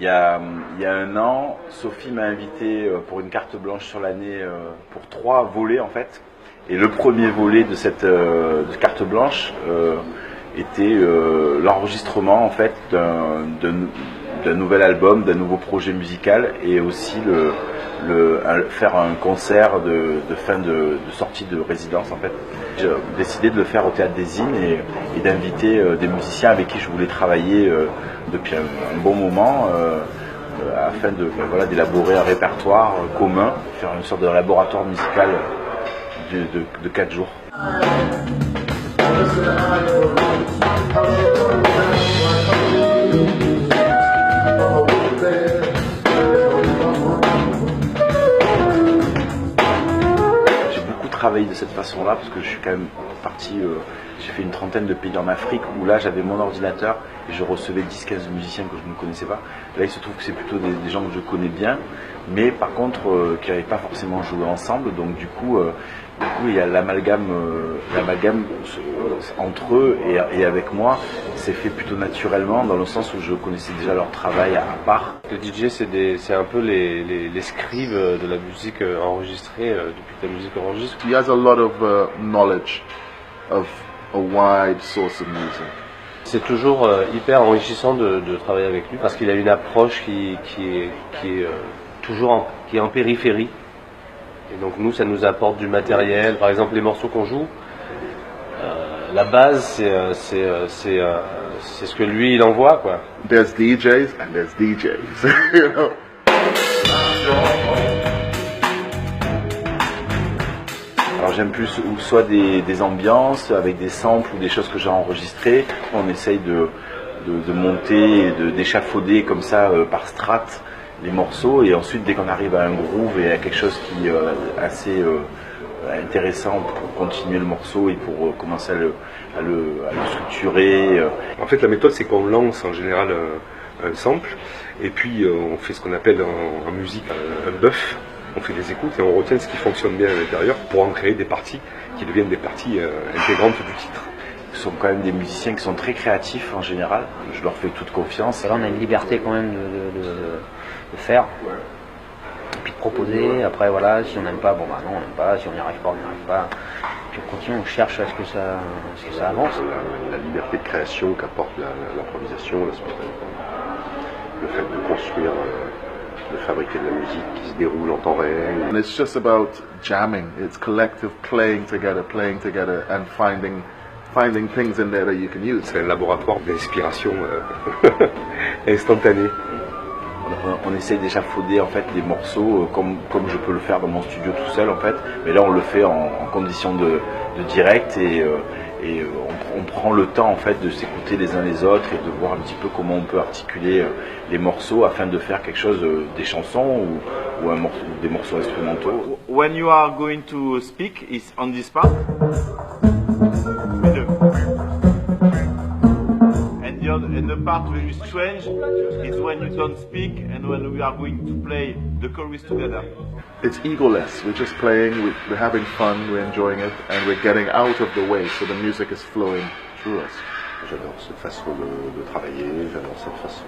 Il y a un an, Sophie m'a invité pour une carte blanche sur l'année pour 3 volets en fait. Et le premier volet de cette carte blanche était l'enregistrement en fait d'un nouvel album, d'un nouveau projet musical et aussi faire un concert de fin de sortie de résidence en fait. J'ai décidé de le faire au Théâtre des Innes et d'inviter des musiciens avec qui je voulais travailler depuis un bon moment afin d'élaborer un répertoire commun, faire une sorte de laboratoire musical de 4 jours. J'ai beaucoup travaillé de cette façon-là parce que je suis quand même parti, j'ai fait une trentaine de pays en Afrique où là j'avais mon ordinateur et je recevais 10-15 musiciens que je ne connaissais pas. Là il se trouve que c'est plutôt des gens que je connais bien, mais par contre qui n'avaient pas forcément joué ensemble, donc du coup il y a l'amalgame entre eux et avec moi s'est fait plutôt naturellement dans le sens où je connaissais déjà leur travail à part. Le DJ c'est un peu les scribes de la musique enregistrée depuis que la musique enregistre. He has a lot of knowledge of a wide source of music. C'est toujours hyper enrichissant de travailler avec lui parce qu'il a une approche qui est toujours qui est en périphérie. Et donc nous, ça nous apporte du matériel. Par exemple, les morceaux qu'on joue, la base, c'est ce que lui, il envoie, quoi. There's DJs and there's DJs, you know. Alors j'aime plus soit des ambiances avec des samples ou des choses que j'ai enregistrées. On essaye de monter et d'échafauder comme ça par strates les morceaux et ensuite dès qu'on arrive à un groove et à quelque chose qui est assez intéressant pour continuer le morceau et pour commencer à le structurer. En fait la méthode c'est qu'on lance en général un sample et puis on fait ce qu'on appelle en musique un buff, on fait des écoutes et on retient ce qui fonctionne bien à l'intérieur pour en créer des parties qui deviennent des parties intégrantes du titre. Ce sont quand même des musiciens qui sont très créatifs en général, je leur fais toute confiance. Là on a une liberté quand même de faire, et puis de proposer, après voilà, si on n'aime pas, bon bah non on n'aime pas, si on n'y arrive pas, on n'y arrive pas, puis on continue, on cherche à ce que ça avance. La liberté de création qu'apporte l'improvisation, la spontanéité, le fait de construire, de fabriquer de la musique qui se déroule en temps réel. And it's just about jamming, it's collective playing together and finding things in there that you can use. C'est un laboratoire d'inspiration instantanée. On essaye d'échafauder en fait des morceaux comme je peux le faire dans mon studio tout seul en fait, mais là on le fait en condition de direct et on prend le temps en fait de s'écouter les uns les autres et de voir un petit peu comment on peut articuler les morceaux afin de faire quelque chose, des chansons ou des morceaux instrumentaux. When you are going to speak, is on this part. And the part very strange is when you don't speak and when we are going to play the chorus together. It's egoless, we're just playing, we're having fun, we're enjoying it, and we're getting out of the way, so the music is flowing through us. J'adore cette façon de travailler, j'adore cette façon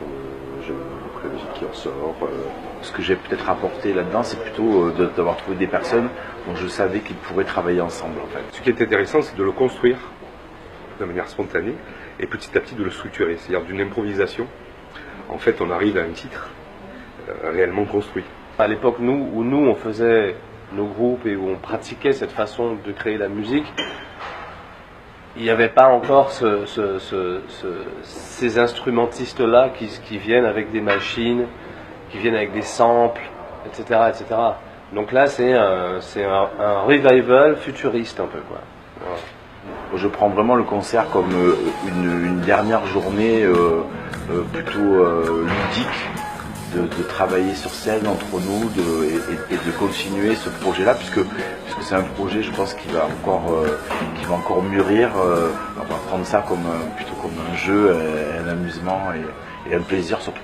j'aime beaucoup la musique qui en sort. Ce que j'ai peut-être apporté là-dedans, c'est plutôt d'avoir trouvé des personnes dont je savais qu'ils pourraient travailler ensemble en fait. Ce qui est intéressant, c'est de le construire de manière spontanée et petit à petit de le structurer, c'est-à-dire d'une improvisation. En fait, on arrive à un titre réellement construit. À l'époque, où nous on faisait nos groupes et où on pratiquait cette façon de créer la musique, il n'y avait pas encore ces instrumentistes-là qui viennent avec des machines, qui viennent avec des samples, etc. etc. Donc là, c'est un revival futuriste un peu, quoi. Voilà. Je prends vraiment le concert comme une dernière journée plutôt ludique de travailler sur scène entre nous et de continuer ce projet-là puisque c'est un projet, je pense, qui va encore mûrir. On va prendre ça plutôt comme un jeu, un amusement et un plaisir surtout.